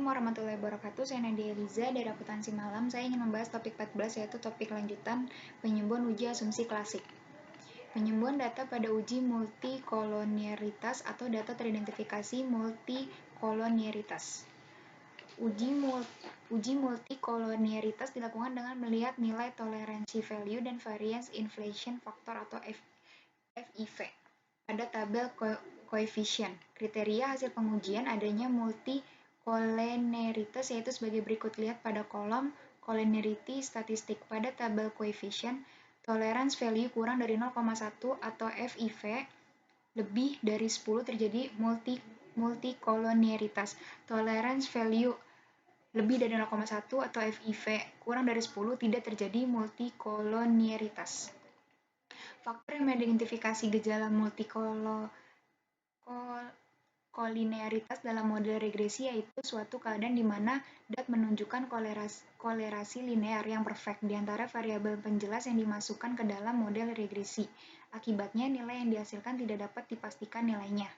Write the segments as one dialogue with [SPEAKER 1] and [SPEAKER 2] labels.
[SPEAKER 1] Assalamualaikum warahmatullahi wabarakatuh. Saya Nadia Eliza dari Akuntansi Malam. Saya ingin membahas topik 14 yaitu topik lanjutan penyembuhan uji asumsi klasik. Penyembuhan data pada uji multikolonialitas atau data teridentifikasi multikolonialitas. Uji multikolonialitas dilakukan dengan melihat nilai toleransi value dan variance inflation factor atau FIV pada tabel koefisien. Kriteria hasil pengujian adanya multikolonialitas yaitu sebagai berikut. Lihat pada kolom collinearity statistik. Pada tabel koefisien, tolerance value kurang dari 0,1 atau FIV lebih dari 10 terjadi multikolonialitas. Tolerance value lebih dari 0,1 atau FIV kurang dari 10 tidak terjadi multikolonialitas. Faktor yang mengidentifikasi gejala multikolonialitas dalam model regresi yaitu suatu keadaan di mana dat menunjukkan kolerasi linear yang perfect di antara variabel penjelas yang dimasukkan ke dalam model regresi. Akibatnya, nilai yang dihasilkan tidak dapat dipastikan nilainya.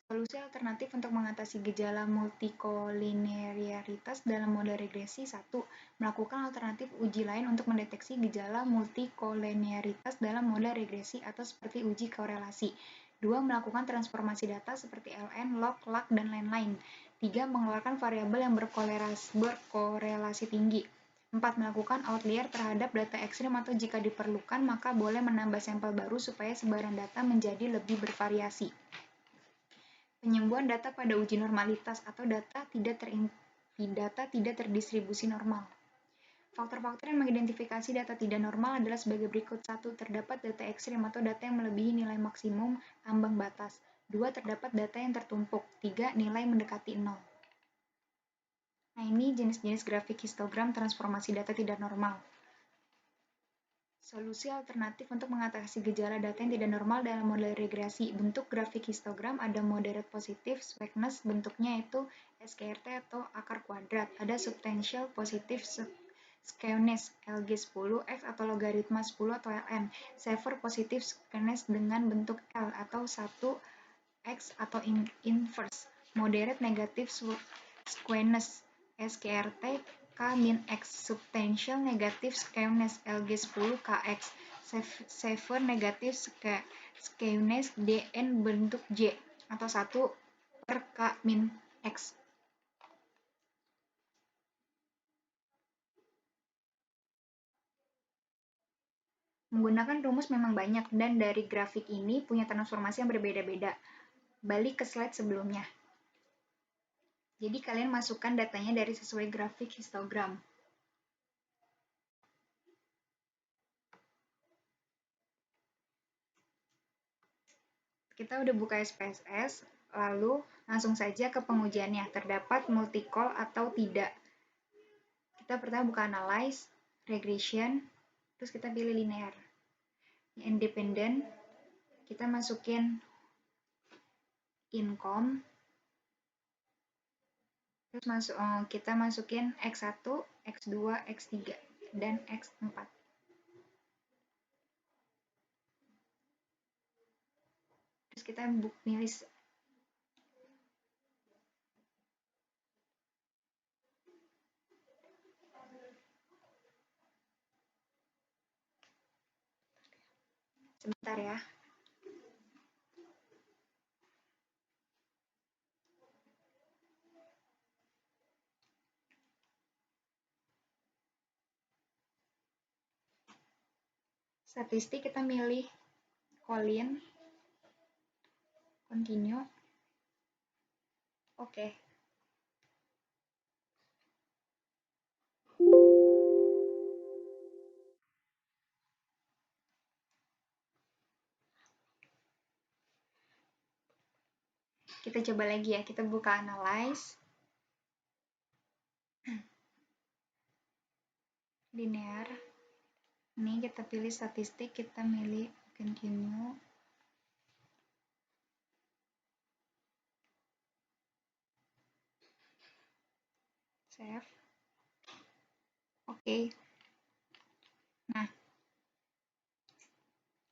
[SPEAKER 1] Solusi alternatif untuk mengatasi gejala multikolonialitas dalam model regresi. 1. Melakukan alternatif uji lain untuk mendeteksi gejala multikolonialitas dalam model regresi atau seperti uji korelasi. 2. Melakukan transformasi data seperti LN, log, lag, dan lain-lain. 3. Mengeluarkan variabel yang berkorelasi tinggi. 4. Melakukan outlier terhadap data ekstrim atau jika diperlukan maka boleh menambah sampel baru supaya sebaran data menjadi lebih bervariasi. Penyembuhan data pada uji normalitas atau data tidak terdistribusi normal. Faktor-faktor yang mengidentifikasi data tidak normal adalah sebagai berikut. 1. Terdapat data ekstrim atau data yang melebihi nilai maksimum ambang batas. 2. Terdapat data yang tertumpuk. 3. Nilai mendekati 0. Nah, ini jenis-jenis grafik histogram transformasi data tidak normal. Solusi alternatif untuk mengatasi gejala data yang tidak normal dalam model regresi. Bentuk grafik histogram ada moderate positive skewness, bentuknya itu SKRT atau akar kuadrat. Ada substantial positive skewness LG10, X atau logaritma 10 atau LN. Severe positive skewness dengan bentuk L atau 1X atau inverse. Moderate negative skewness SKRT K-X, substantial negative skewness LG10 KX, severe negative skewness DN bentuk J atau 1/K-X. Menggunakan rumus memang banyak dan dari grafik ini punya transformasi yang berbeda-beda. Balik ke slide sebelumnya. Jadi kalian masukkan datanya dari sesuai grafik histogram. Kita udah buka SPSS, lalu langsung saja ke pengujiannya. Terdapat multicol atau tidak. Kita pertama buka analyze, regression, terus kita pilih linear. Independent, kita masukin income, terus kita masukin X1, X2, X3, dan X4. Terus kita pilih sebentar ya. Statistik kita milih Colin, continue, oke. Kita coba lagi ya, kita buka analyze, linear, ini kita pilih statistik, kita milih continue, save, oke. Nah,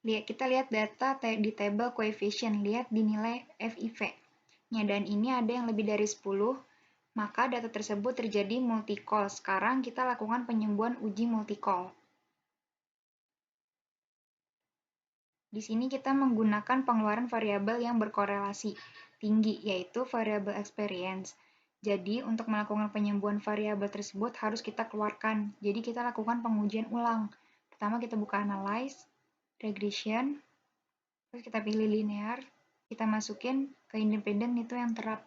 [SPEAKER 1] kita lihat data di table coefficient, lihat di nilai FIV-nya, dan ini ada yang lebih dari 10, Maka data tersebut terjadi multi-call. Sekarang kita lakukan penyembuhan uji multi-call. Di sini kita menggunakan pengeluaran variabel yang berkorelasi tinggi, yaitu variabel experience. Jadi, untuk melakukan penyembuhan variabel tersebut harus kita keluarkan. Jadi, kita lakukan pengujian ulang. Pertama, kita buka analyze, regression, terus kita pilih linear, kita masukin ke independen itu yang terap.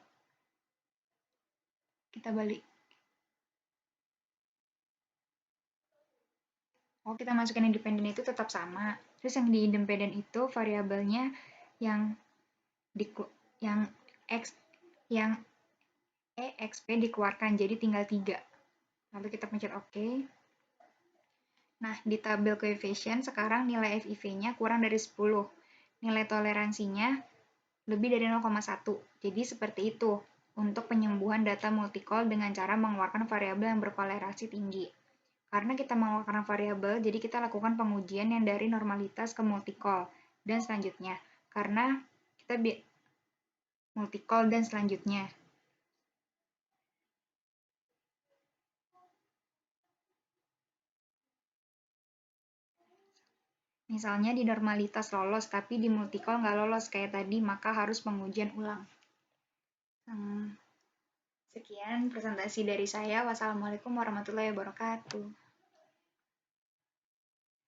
[SPEAKER 1] Kita balik. Oh, kita masukin independen itu tetap sama. Terus yang di independen itu variabelnya yang yang X yang EXP dikeluarkan jadi tinggal 3. Lalu kita pencet OK. Nah, di tabel coefficient sekarang nilai FIV-nya kurang dari 10. Nilai toleransinya lebih dari 0,1. Jadi seperti itu untuk penyembuhan data multi-call dengan cara mengeluarkan variabel yang berkorelasi tinggi. Karena kita mengeluarkan variabel, jadi kita lakukan pengujian yang dari normalitas ke multi-call dan selanjutnya. Karena kita multi-call dan selanjutnya. Misalnya di normalitas lolos, tapi di multi-call nggak lolos kayak tadi, maka harus pengujian ulang. Sekian presentasi dari saya. Wassalamualaikum warahmatullahi wabarakatuh.